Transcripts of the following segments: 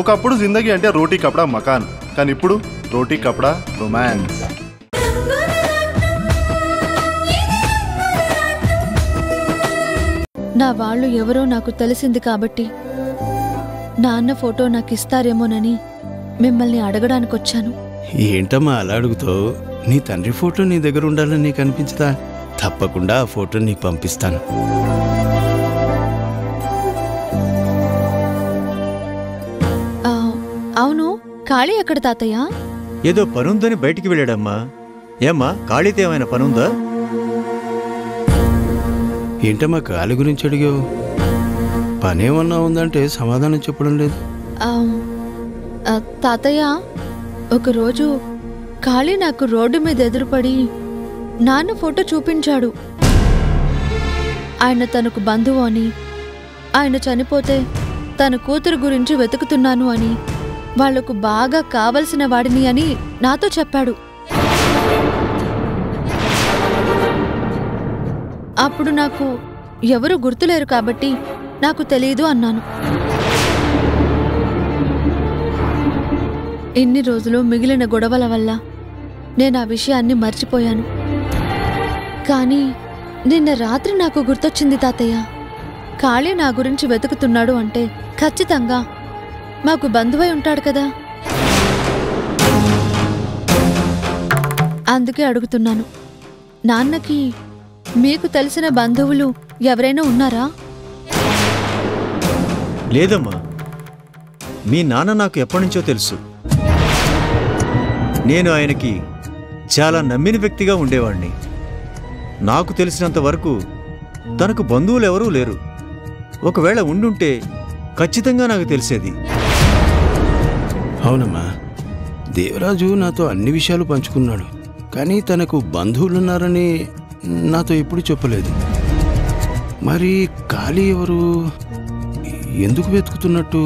ఒకప్పుడు జిందగీ అంటే రోటీ కపడా మకాన్, కానీ ఇప్పుడు రోటీ కపడా రొమాన్స్. నా వాళ్ళు ఎవరో నాకు తెలిసింది కాబట్టి నాన్న ఫోటో నాకు ఇస్తారేమోనని మిమ్మల్ని అడగడానికొచ్చాను. ఏంటమ్మా అలా అడుగుతావు? నీ తండ్రి ఫోటో నీ దగ్గర ఉండాలని నీకు అనిపించదా? తప్పకుండా ఆ ఫోటో నీకు పంపిస్తాను. అవును, ఖాళీ ఎక్కడ తాతయ్య? ఏదో పనుందని బయటికి వెళ్ళాడమ్మా. ఏమ్మా, ఖాళీతో ఏమైనా పనుందా? ఏంటమ్మా ఖాళీ గురించి అడిగావు? పనేమన్నా ఉందంటే సమాధానం చెప్పడం లేదు. తాతయ్య, ఒకరోజు ఖాళీ నాకు రోడ్డు మీద ఎదురుపడి నాన్న ఫోటో చూపించాడు. ఆయన తనకు బంధువు అని, ఆయన చనిపోతే తన కూతురు గురించి వెతుకుతున్నాను అని, వాళ్లకు బాగా కావలసిన వాడిని అని నాతో చెప్పాడు. అప్పుడు నాకు ఎవరూ గుర్తులేరు కాబట్టి నాకు తెలీదు అన్నాను. ఇన్ని రోజులు మిగిలిన గొడవల వల్ల నేను ఆ విషయాన్ని మర్చిపోయాను. కానీ నిన్న రాత్రి నాకు గుర్తొచ్చింది తాతయ్య. ఖాళీ నా గురించి వెతుకుతున్నాడు అంటే ఖచ్చితంగా మాకు బంధువై ఉంటాడు కదా. అందుకే అడుగుతున్నాను, నాన్నకి మీకు తెలిసిన బంధువులు ఎవరైనా ఉన్నారా? లేదమ్మా, మీ నాన్న నాకు ఎప్పటినుంచో తెలుసు. నేను ఆయనకి చాలా నమ్మిన వ్యక్తిగా ఉండేవాణ్ణి. నాకు తెలిసినంత వరకు తనకు బంధువులు ఎవరూ లేరు. ఒకవేళ ఉండుంటే ఖచ్చితంగా నాకు తెలిసేది. అవునమ్మా, దేవరాజు నాతో అన్ని విషయాలు పంచుకున్నాడు, కానీ తనకు బంధువులున్నారని నాతో ఎప్పుడు చెప్పలేదు. మరి ఖాళీ ఎవరు? ఎందుకు వెతుకుతున్నట్టు?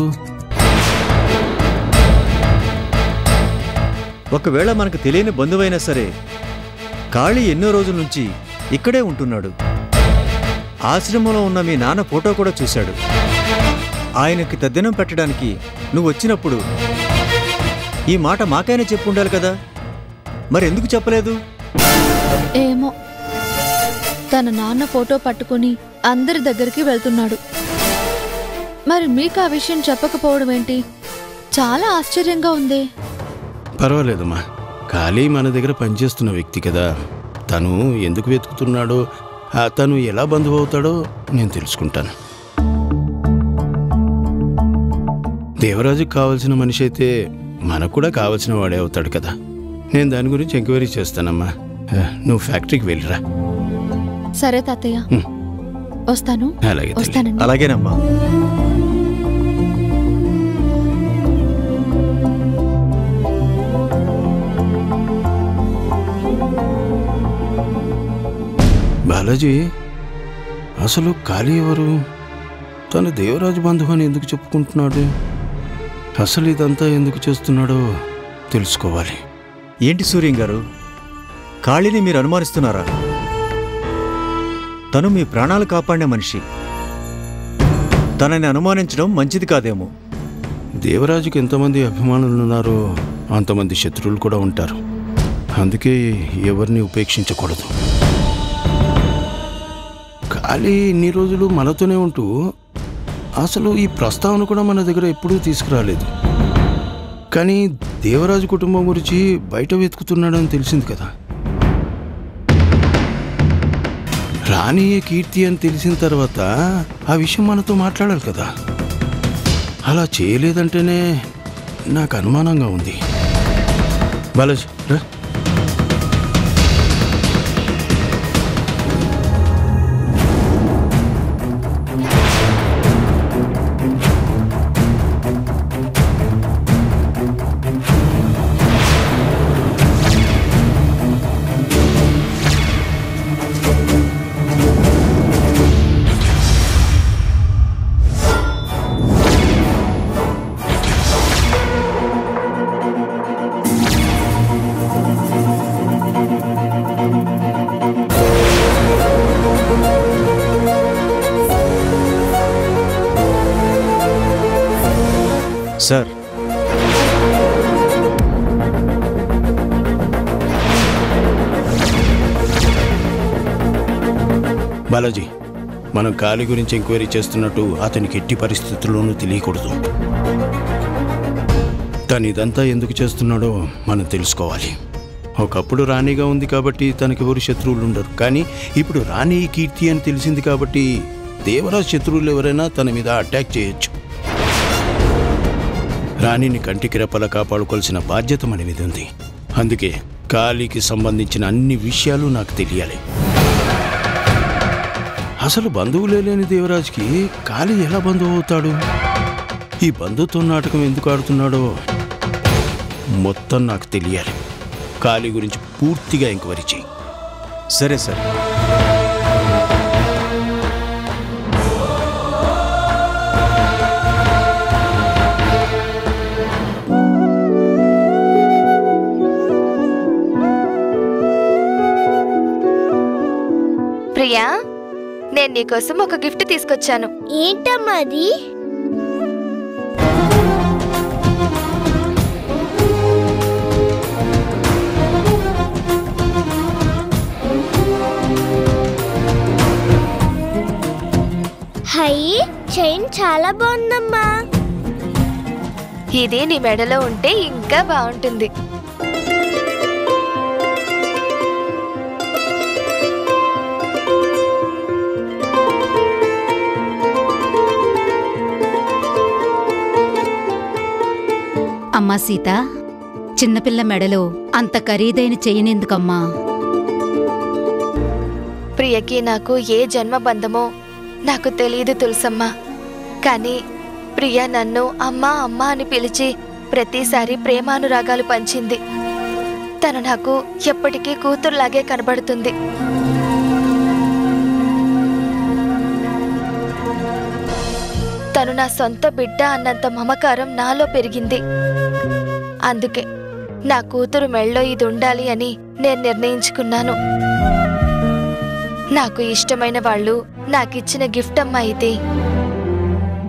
ఒకవేళ మనకు తెలియని బంధువైనా సరే, ఖాళీ ఎన్నో రోజుల నుంచి ఇక్కడే ఉంటున్నాడు. ఆశ్రమంలో ఉన్న మీ నాన్న ఫోటో కూడా చూశాడు. ఆయనకి తద్దినం పెట్టడానికి నువ్వు వచ్చినప్పుడు ఈ మాట మాకైనా చెప్పుండాలి కదా, మరెందుకు చెప్పలేదు? ఏమో, తన నాన్న ఫోటో పట్టుకుని అందరి దగ్గరికి వెళ్తున్నాడు. మరి మీకు ఆ విషయం చెప్పకపోవడం ఏంటి? చాలా ఆశ్చర్యంగా ఉంది. పర్వాలేదమ్మా, ఖాళీ మన దగ్గర పనిచేస్తున్న వ్యక్తి కదా. తను ఎందుకు వెతుకుతున్నాడో, తను ఎలా బంధువు అవుతాడో నేను తెలుసుకుంటాను. దేవరాజుకి కావాల్సిన మనిషి అయితే మనకు కూడా కావాల్సిన వాడే అవుతాడు కదా. నేను దాని గురించి ఎంక్వైరీ చేస్తానమ్మా. నువ్వు ఫ్యాక్టరీకి వెళ్ళిరా. సరే తాతయ్య, వస్తాను. అలాగే వస్తానండి. అలాగేనమ్మా. బాలాజీ, అసలు ఖాళీ ఎవరు? తన దేవరాజు బంధువు అని ఎందుకు చెప్పుకుంటున్నాడు? అసలు ఇదంతా ఎందుకు చేస్తున్నాడో తెలుసుకోవాలి. ఏంటి సూర్యం గారు, ఖాళీని మీరు అనుమానిస్తున్నారా? తను మీ ప్రాణాలు కాపాడిన మనిషి. తనని అనుమానించడం మంచిది కాదేమో. దేవరాజుకి ఎంతమంది అభిమానులున్నారో అంతమంది శత్రువులు కూడా ఉంటారు. అందుకే ఎవరిని ఉపేక్షించకూడదు. ఖాళీ ఇన్ని రోజులు మనతోనే ఉంటూ అసలు ఈ ప్రస్తావన కూడా మన దగ్గర ఎప్పుడూ తీసుకురాలేదు. కానీ దేవరాజు కుటుంబం గురించి బయట వెతుకుతున్నాడని తెలిసింది కదా. రాణి కీర్తి అని తెలిసిన తర్వాత ఆ విషయం మనతో మాట్లాడాలి కదా. అలా చేయలేదంటేనే నాకు అనుమానంగా ఉంది. బాలాజీ రా. సార్, బాలాజీ, మనం కాళీ గురించి ఎంక్వైరీ చేస్తున్నట్టు అతనికి ఎట్టి పరిస్థితుల్లోనూ తెలియకూడదు. తను ఇదంతా ఎందుకు చేస్తున్నాడో మనం తెలుసుకోవాలి. ఒకప్పుడు రాణిగా ఉంది కాబట్టి తనకి ఎవరు శత్రువులు ఉండరు. కానీ ఇప్పుడు రాణి కీర్తి అని తెలిసింది కాబట్టి దేవరాజ్ శత్రువులు ఎవరైనా తన మీద అటాక్ చేయొచ్చు. రాణిని కంటికి రెప్పలా కాపాడుకోవాల్సిన బాధ్యత మన మీద ఉంది. అందుకే కాళీకి సంబంధించిన అన్ని విషయాలు నాకు తెలియాలి. అసలు బంధువులే లేని దేవరాజ్కి కాళీ ఎలా బంధువు అవుతాడు? ఈ బంధుత్వం నాటకం ఎందుకు ఆడుతున్నాడో మొత్తం నాకు తెలియాలి. కాళీ గురించి పూర్తిగా ఎంక్వైరీ చేయి. సరే సార్. ప్రియా, నేను నీకోసం ఒక గిఫ్ట్ తీసుకొచ్చాను. ఏంటమ్మా అది? హై, చైన్ చాలా బాగుందమ్మా. ఇది నీ మెడలో ఉంటే ఇంకా బాగుంటుంది. అమ్మా సీత, చిన్నపిల్ల మెడలో అంత ఖరీదైన చెయ్యనెందుకమ్మా? ప్రియకి నాకు ఏ జన్మ బంధమో నాకు తెలియదు తులసమ్మ. కానీ ప్రియ నన్ను అమ్మా అమ్మా అని పిలిచి ప్రతిసారి ప్రేమానురాగాలు పంచింది. తను నాకు ఎప్పటికీ కూతురులాగే కనబడుతుంది. తను నా సొంత బిడ్డ అన్నంత మమకారం నాలో పెరిగింది. అందుకే నా కూతురు మెళ్ళో ఇది ఉండాలి అని నేను నిర్ణయించుకున్నాను. నాకు ఇష్టమైన వాళ్ళు నాకిచ్చిన గిఫ్ట్ అమ్మా ఇది.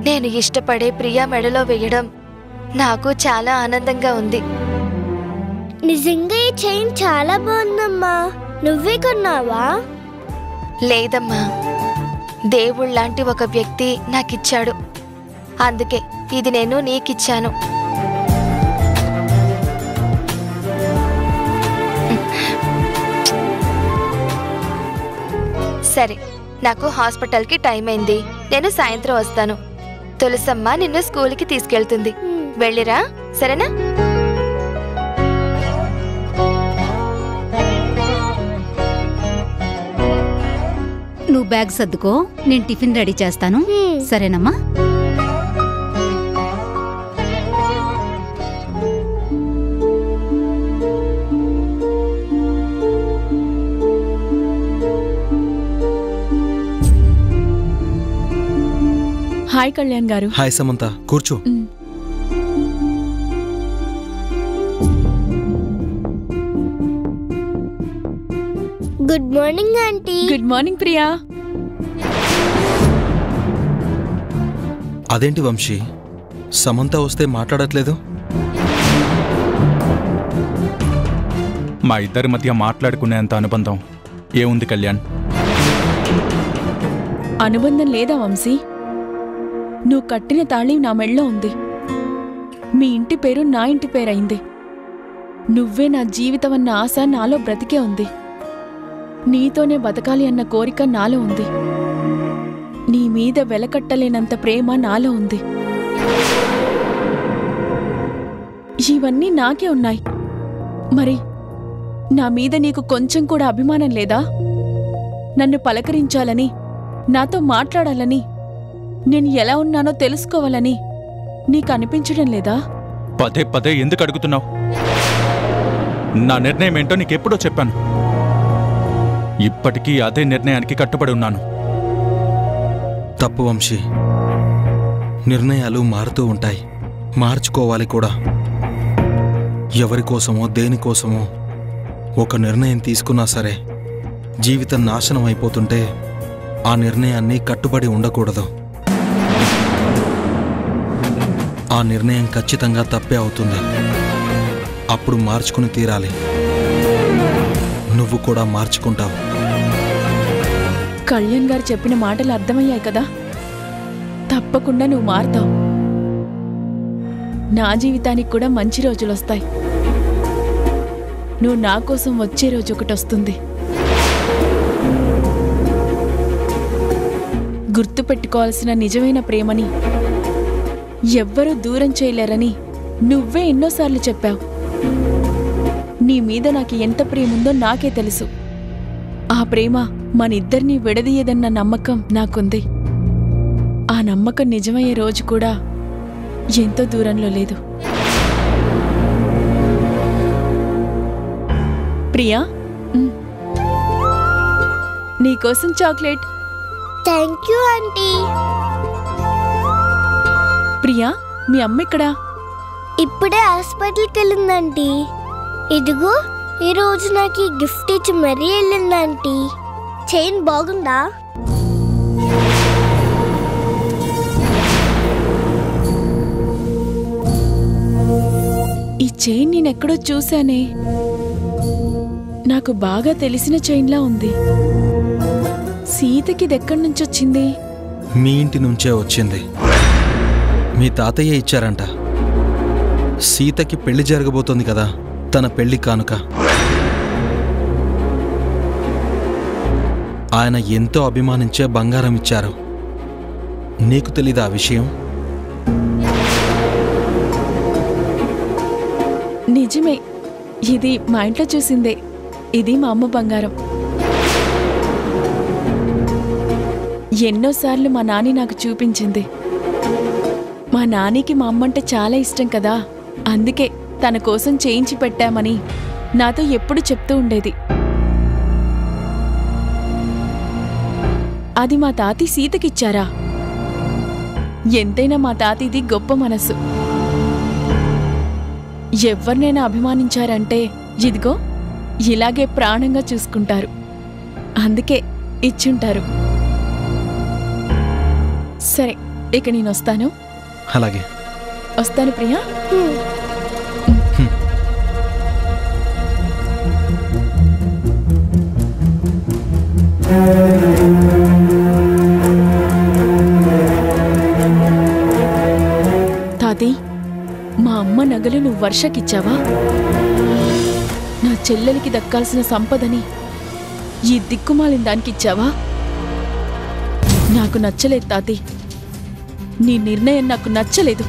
నేను ఇష్టపడే ప్రియా మెడలో వేయడం నాకు చాలా ఆనందంగా ఉంది. నిజంగా ఈ చైన్ చాలా బాగుందమ్మా. నువ్వే కొన్నావా? లేదమ్మా, దేవుళ్ళలాంటి ఒక వ్యక్తి నాకిచ్చాడు. అందుకే ఇది నేను నీకిచ్చాను. సరే, నాకు హాస్పిటల్కి టైం అయింది. నేను సాయంత్రం వస్తాను. తులసమ్మ నిన్ను స్కూల్కి తీసుకెళ్తుంది. వెళ్ళిరా, సరేనా? నువ్వు బ్యాగ్ సర్దుకో, నేను టిఫిన్ రెడీ చేస్తాను. సరేనమ్మా? హాయ్ కళ్యాణ్ గారు. హాయ్ సమంత, కూర్చో. Good morning aunty. Good morning Priya. అదేంటి వంశీ, సమంత వస్తే మాట్లాడట్లేదు? మా ఇద్దరి మధ్య మాట్లాడుకునేంత అనుబంధం ఏముంది కళ్యాణ్? అనుబంధం లేదా వంశీ? నువ్వు కట్టిన తాళి నా మెళ్ళో ఉంది. మీ ఇంటి పేరు నా ఇంటి పేరైంది. నువ్వే నా జీవితం అన్న ఆశ నాలో బ్రతికే ఉంది. నీతోనే బతకాలి అన్న కోరిక నాలో ఉంది. నీ మీద వెలకట్టలేనంత ప్రేమ నాలో ఉంది. ఇవన్నీ నాకే ఉన్నాయి. మరి నా మీద నీకు కొంచెం కూడా అభిమానం లేదా? నన్ను పలకరించాలని, నాతో మాట్లాడాలని, నేను ఎలా ఉన్నానో తెలుసుకోవాలని నీకు అనిపించడం లేదా? పదే పదే ఎందుకు అడుగుతున్నావు? నా నిర్ణయం ఏంటో నీకెప్పుడో చెప్పాను. ఇప్పటికీ అదే నిర్ణయానికి కట్టుబడి ఉన్నాను. తప్పు వంశీ, నిర్ణయాలు మారుతూ ఉంటాయి, మార్చుకోవాలి కూడా. ఎవరికోసమో దేనికోసమో ఒక నిర్ణయం తీసుకున్నా సరే జీవితం నాశనం అయిపోతుంటే ఆ నిర్ణయాన్ని కట్టుబడి ఉండకూడదు. ఆ నిర్ణయం ఖచ్చితంగా తప్పే అవుతుంది. అప్పుడు మార్చుకుని తీరాలి. నువ్వు కూడా మార్చుకుంటావు. కళ్యాణ్ గారు చెప్పిన మాటలు అర్థమయ్యాయి కదా. తప్పకుండా నువ్వు మారుతావు. నా జీవితానికి కూడా మంచి రోజులొస్తాయి. నువ్వు నా కోసం వచ్చే రోజు ఒకటి వస్తుంది. గుర్తుపెట్టుకోవాల్సిన నిజమైన ప్రేమని ఎవ్వరూ దూరం చేయలేరని నువ్వే ఎన్నోసార్లు చెప్పావు. నీ మీద నాకు ఎంత ప్రేముందో నాకే తెలుసు. ఆ ప్రేమ మనిద్దరినీ విడదీయదన్న నమ్మకం నాకుంది. ఆ నమ్మకం నిజమయ్యే రోజు కూడా ఎంతో దూరంలో లేదు. ప్రియా, నీకోసం chocolate. Thank you aunty. Priya, మీ అమ్మ ఎక్కడా? ఇప్పుడే హాస్పిటల్కి వెళ్ళిందంటీ. ఇదిగో ఈరోజు నాకు ఈ గిఫ్ట్ ఇచ్చి మరీ వెళ్ళిందంటీ. చైన్ బాగుందా? ఈ చైన్ నేనెక్కడో చూశానే. నాకు బాగా తెలిసిన చైన్లా ఉంది. సీతకి ఇదెక్కడి నుంచి వచ్చింది? మీ ఇంటి నుంచే వచ్చింది. మీ తాతయ్య ఇచ్చారంట. సీతకి పెళ్లి జరగబోతోంది కదా, తన పెళ్లి కానుక. ఆయన ఎంతో అభిమానించే బంగారం ఇచ్చారు. నీకు తెలీదా ఆ విషయం? నిజమే, ఇది మా ఇంట్లో చూసిందే. ఇది మా అమ్మ బంగారం. ఎన్నోసార్లు మా నాని నాకు చూపించింది. మా నానికి మా అమ్మంటే చాలా ఇష్టం కదా, అందుకే తన కోసం చేయించి పెట్టామని నాతో ఎప్పుడు చెప్తూ ఉండేది. అది మా తాతి సీతకిచ్చారా? ఎంతైనా మా తాతిది గొప్ప మనసు. ఎవరినైనా అభిమానించారంటే ఇదిగో ఇలాగే ప్రాణంగా చూసుకుంటారు. అందుకే ఇచ్చుంటారు. సరే, ఇక నేను వస్తాను. అలాగే వస్తాను ప్రియా. తాతి, మా అమ్మ నగలు నువ్వు వర్షకిచ్చావా? నా చెల్లెలికి దక్కాల్సిన సంపదని ఈ దిక్కుమాలిన దానికిచ్చావా? నాకు నచ్చలేదు తాతి. నీ నిర్ణయం నాకు నచ్చలేదు.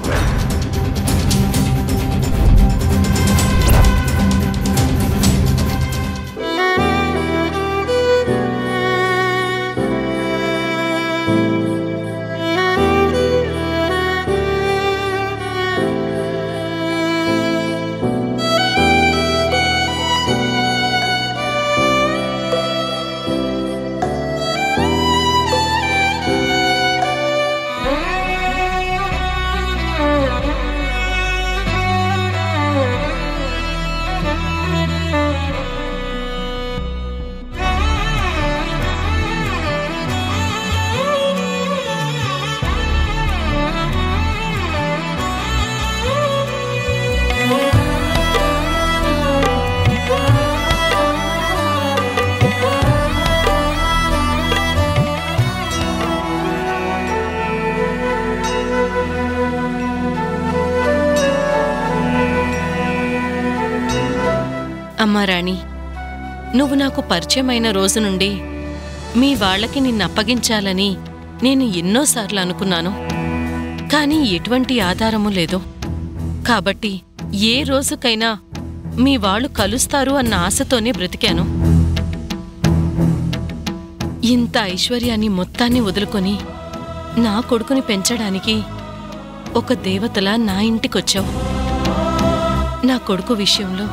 అమ్మా రాణి, నువ్వు నాకు పరిచయమైన రోజు నుండి మీ వాళ్ళకి నిన్ను అప్పగించాలని నేను ఎన్నోసార్లు అనుకున్నాను. కానీ ఎటువంటి ఆధారము లేదు. కాబట్టి ఏ రోజుకైనా మీ వాళ్ళు కలుస్తారు అన్న ఆశతోనే బ్రతికాను. ఇంత ఐశ్వర్యాన్ని మొత్తాన్ని వదులుకొని నా కొడుకుని పెంచడానికి ఒక దేవతలా నా ఇంటికొచ్చావు. నా కొడుకు విషయంలో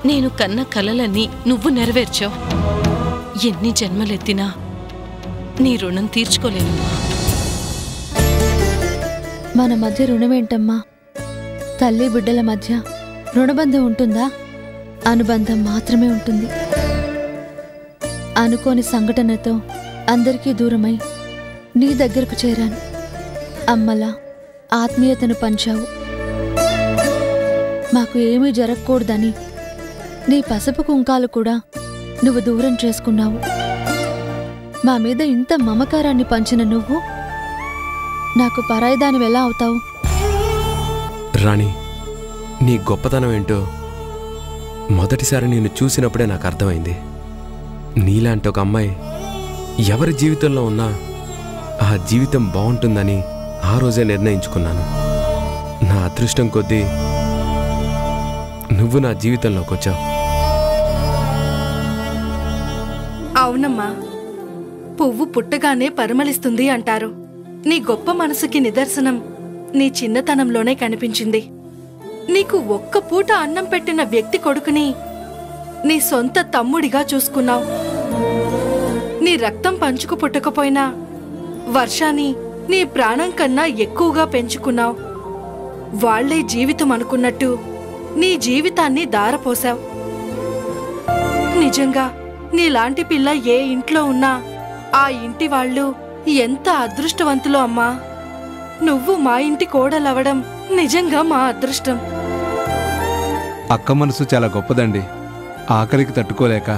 నేను కన్న కలలన్నీ నువ్వు నెరవేర్చావు. ఎన్ని జన్మలెత్తినా నీ రుణం తీర్చుకోలేను. మన మధ్య రుణమేంటమ్మా? తల్లి బిడ్డల మధ్య రుణబంధం ఉంటుందా? అనుబంధం మాత్రమే ఉంటుంది. అనుకోని సంఘటనతో అందరికీ దూరమై నీ దగ్గరకు చేరాను. అమ్మలా ఆత్మీయతను పంచావు. మాకు ఏమీ జరగకూడదని నీ పసుపు కుంకాలు కూడా నువ్వు దూరం చేసుకున్నావు. మా మీద ఇంత మమకారాన్ని పంచిన నువ్వు నాకు పరాయిదానివి ఎలా అవుతావు? రాణి, నీ గొప్పతనం ఏంటో మొదటిసారి నేను చూసినప్పుడే నాకు అర్థమైంది. నీలాంటి ఒక అమ్మాయి ఎవరి జీవితంలో ఉన్నా ఆ జీవితం బాగుంటుందని ఆ రోజే నిర్ణయించుకున్నాను. నా అదృష్టం కొద్దీ నువ్వు నా జీవితంలోకి వచ్చావు. అవునమ్మా, పువ్వు పుట్టగానే పరిమళిస్తుంది అంటారు. నీ గొప్ప మనసుకి నిదర్శనం నీ చిన్నతనంలోనే కనిపించింది. నీకు ఒక్క పూట అన్నం పెట్టిన వ్యక్తి కొడుకుని నీ సొంత తమ్ముడిగా చూసుకున్నావు. నీ రక్తం పంచుకు పుట్టకపోయినా వర్షాన్ని నీ ప్రాణం కన్నా ఎక్కువగా పెంచుకున్నావు. వాళ్లే జీవితం అనుకున్నట్టు నీ జీవితాన్ని దారపోసావు. నిజంగా నీలాంటి పిల్ల ఏ ఇంట్లో ఉన్నా ఆ ఇంటి వాళ్ళు ఎంత అదృష్టవంతులో అమ్మా. నువ్వు మా ఇంటి కోడలవడం నిజంగా మా అదృష్టం. అక్క మనసు చాలా గొప్పదండి. ఆకలికి తట్టుకోలేక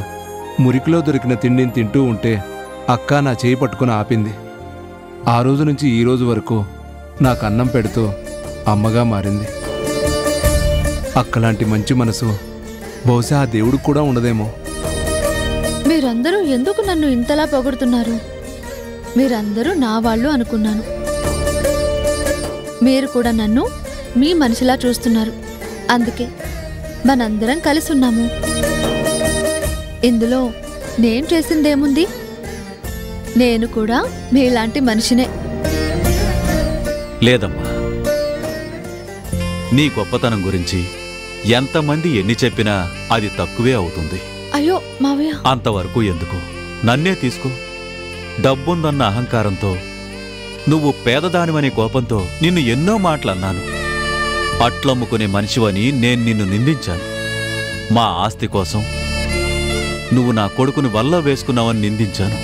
మురికిలో దొరికిన తిండిని తింటూ ఉంటే అక్క నా చేయి పట్టుకుని ఆపింది. ఆ రోజు నుంచి ఈ రోజు వరకు నాకు అన్నం పెడుతూ అమ్మగా మారింది. అక్కలాంటి మంచి మనసు బహుశా ఆ దేవుడికి కూడా ఉండదేమో. మీరందరూ ఎందుకు నన్ను ఇంతలా పొగుడుతున్నారు? మీరందరూ నా వాళ్ళు అనుకున్నాను. మీరు కూడా నన్ను మీ మనిషిలా చూస్తున్నారు. అందుకే మనందరం కలిసి ఉన్నాము. ఇందులో నేను చేసిందేముంది? నేను కూడా మీలాంటి మనిషినే. లేదమ్మా, నీ గొప్పతనం గురించి ఎంతమంది ఎన్ని చెప్పినా అది తక్కువే అవుతుంది. అయ్యో మావయ్య, అంతవరకు ఎందుకు? నన్నే తీసుకో. డబ్బుందన్న అహంకారంతో, నువ్వు పేదదానివనే కోపంతో నిన్ను ఎన్నో మాటలన్నాను. అట్లమ్ముకునే మనిషివని నేను నిన్ను నిందించాను. మా ఆస్తి కోసం నువ్వు నా కొడుకుని వల్ల వేసుకున్నావని నిందించాను.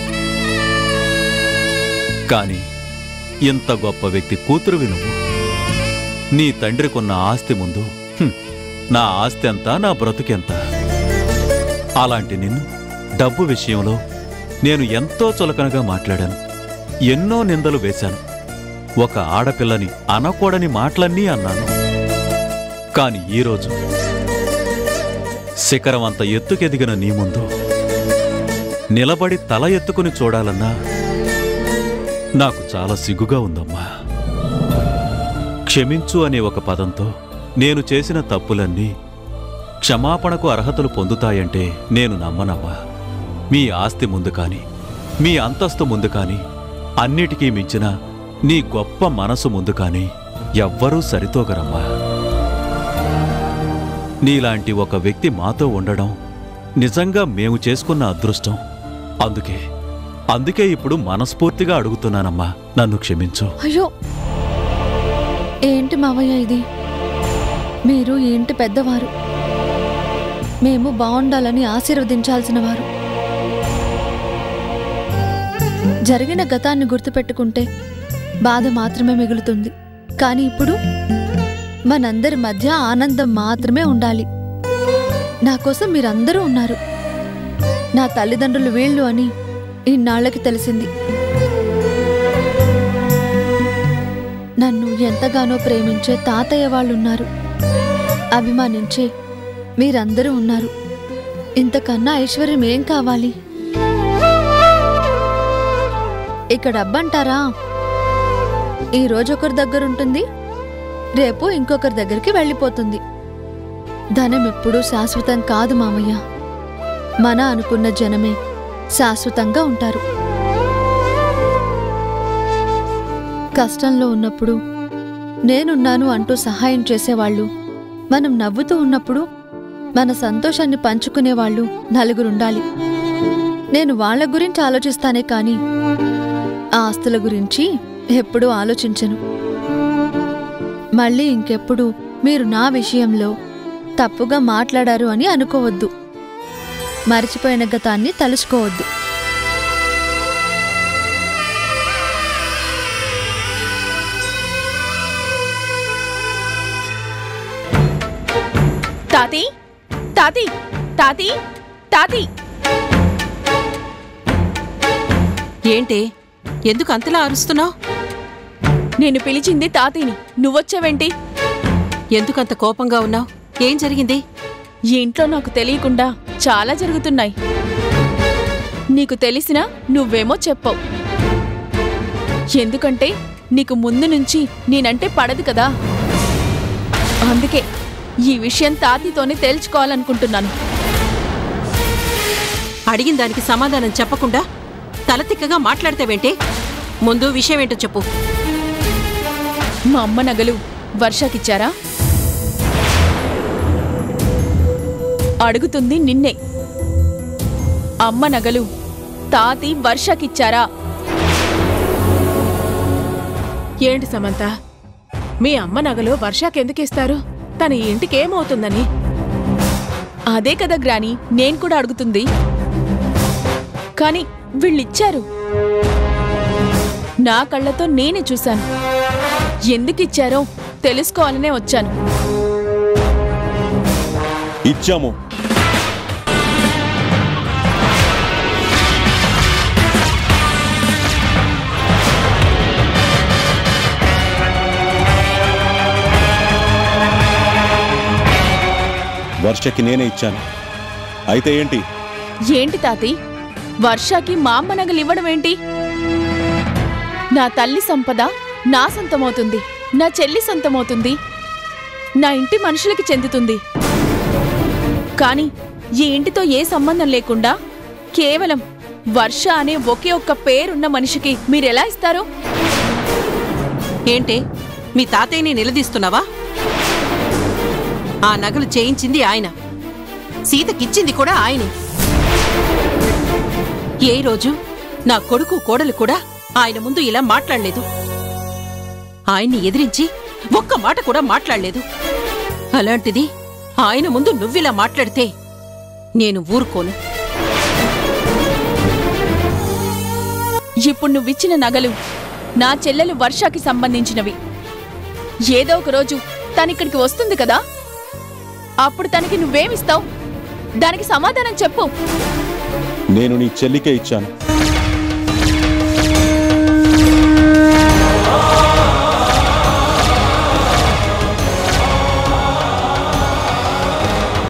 కాని ఇంత గొప్ప వ్యక్తి కూతురువి నువ్వు. నీ తండ్రికున్న ఆస్తి ముందు నా ఆస్తి అంతా, నా బ్రతుకెంత? అలాంటి నిన్ను డబ్బు విషయంలో నేను ఎంతో చులకనగా మాట్లాడాను. ఎన్నో నిందలు వేశాను. ఒక ఆడపిల్లని అనకూడని మాటలన్నీ అన్నాను. కాని ఈరోజు శిఖరం అంత ఎత్తుకెదిగిన నీ ముందు నిలబడి తల ఎత్తుకుని చూడాలన్నా నాకు చాలా సిగ్గుగా ఉందమ్మా. క్షమించు అనే ఒక పదంతో నేను చేసిన తప్పులన్నీ క్షమాపణకు అర్హతలు పొందుతాయంటే నేను నమ్మనమ్మా. మీ ఆస్తి ముందు కాని, మీ అంతస్తు ముందు కాని, అన్నిటికీ మించిన నీ గొప్ప మనసు ముందు కాని ఎవ్వరూ సరితోగరమ్మా. నీలాంటి ఒక వ్యక్తి మాతో ఉండడం నిజంగా మేము చేసుకున్న అదృష్టం. అందుకే ఇప్పుడు మనస్ఫూర్తిగా అడుగుతున్నానమ్మా, నన్ను క్షమించు. అయ్యో ఏంటి మావయ్య ఇది? మీరు ఏంటి పెద్దవారు, మేము బాగుండాలని ఆశీర్వదించాల్సిన వారు. జరిగిన గతాన్ని గుర్తుపెట్టుకుంటే బాధ మాత్రమే మిగులుతుంది. కానీ ఇప్పుడు మనందరి మధ్య ఆనందం మాత్రమే ఉండాలి. నా కోసం మీరందరూ ఉన్నారు. నా తల్లిదండ్రులు వీళ్ళు అని ఇన్నాళ్లకి తెలిసింది. నన్ను ఎంతగానో ప్రేమించే తాతయ్య వాళ్ళున్నారు. అభిమానించే మీరందరూ ఉన్నారు. ఇంతకన్నా ఐశ్వర్యం ఏం కావాలి? ఇక డబ్బంటారా? ఈ రోజు ఒకరి దగ్గరుంటుంది, రేపు ఇంకొకరి దగ్గరికి వెళ్ళిపోతుంది. ధనం ఎప్పుడూ శాశ్వతం కాదు మామయ్య. మన అనుకున్న జనమే శాశ్వతంగా ఉంటారు. కష్టంలో ఉన్నప్పుడు నేనున్నాను అంటూ సహాయం చేసేవాళ్ళు, మనం నవ్వుతూ ఉన్నప్పుడు మన సంతోషాన్ని పంచుకునేవాళ్ళు నలుగురుండాలి. నేను వాళ్ల గురించి ఆలోచిస్తానే కాని ఆస్తుల గురించి ఎప్పుడూ ఆలోచించను. మళ్ళీ ఇంకెప్పుడు మీరు నా విషయంలో తప్పుగా మాట్లాడారు అని అనుకోవద్దు. మరిచిపోయిన గతాన్ని తలుచుకోవద్దు. తాతీ తాతీ తాతీ తాతీ ఏంటి ఎందుకు అంతలా అరుస్తున్నావు? నేను పిలిచింది తాతయ్యని, నువ్వొచ్చావేంటి? ఎందుకంత కోపంగా ఉన్నావు? ఏం జరిగింది? ఈ ఇంట్లో నాకు తెలియకుండా చాలా జరుగుతున్నాయి. నీకు తెలిసినా నువ్వేమో చెప్పవు. ఎందుకంటే నీకు ముందు నుంచి నేనంటే పడదు కదా. అందుకే ఈ విషయం తాతయ్యతోనే తేల్చుకోవాలనుకుంటున్నాను. అడిగిన దానికి సమాధానం చెప్పకుండా తలతిక్కగా మాట్లాడతావేంటి? ముందు విషయం ఏంటో చెప్పు. మా అమ్మ నగలు వర్షకిచ్చారా? అడుగుతుంది నిన్నే. అమ్మ నగలు తాతి వర్షకిచ్చారా? ఏంటి సమంత, మీ అమ్మ నగలు వర్షాకెందుకిస్తారు? తన ఇంటికేమవుతుందని? అదే కదా గ్రాని నేను కూడా అడుగుతుంది. కాని వీళ్ళిచ్చారు. నా కళ్ళతో నేనే చూశాను. ఎందుకిచ్చారో తెలుసుకోవాలనే వచ్చాను. ఇచ్చాము. వర్షకి నేనే ఇచ్చాను. అయితే ఏంటి? ఏంటి తాతి, వర్షకి మా అమ్మ నగలు ఇవ్వడం ఏంటి? నా తల్లి సంపద నా సొంతమవుతుంది, నా చెల్లి సొంతమవుతుంది, నా ఇంటి మనుషులకి చెందుతుంది. కాని ఈ ఇంటితో ఏ సంబంధం లేకుండా కేవలం వర్ష అనే ఒకే ఒక్క పేరున్న మనిషికి మీరెలా ఇస్తారు? ఏంటి మీ తాతయ్యని నిలదీస్తున్నావా? ఆ నగలు చేయించింది ఆయన, సీతకిచ్చింది కూడా ఆయనే. ఏ రోజు నా కొడుకు కోడలు కూడా ఆయన ముందు ఇలా మాట్లాడలేదు. ఆయన్ని ఎదిరించి ఒక్క మాట కూడా మాట్లాడలేదు. అలాంటిది ఆయన ముందు నువ్విలా మాట్లాడితే నేను ఊరుకోను. ఇప్పుడు నువ్విచ్చిన నగలు నా చెల్లెలు వర్షకి సంబంధించినవి. ఏదో ఒక రోజు తనిక్కడికి వస్తుంది కదా, అప్పుడు తనకి నువ్వేమిస్తావు? దానికి సమాధానం చెప్పు. నేను నీ చెల్లికే ఇచ్చాను.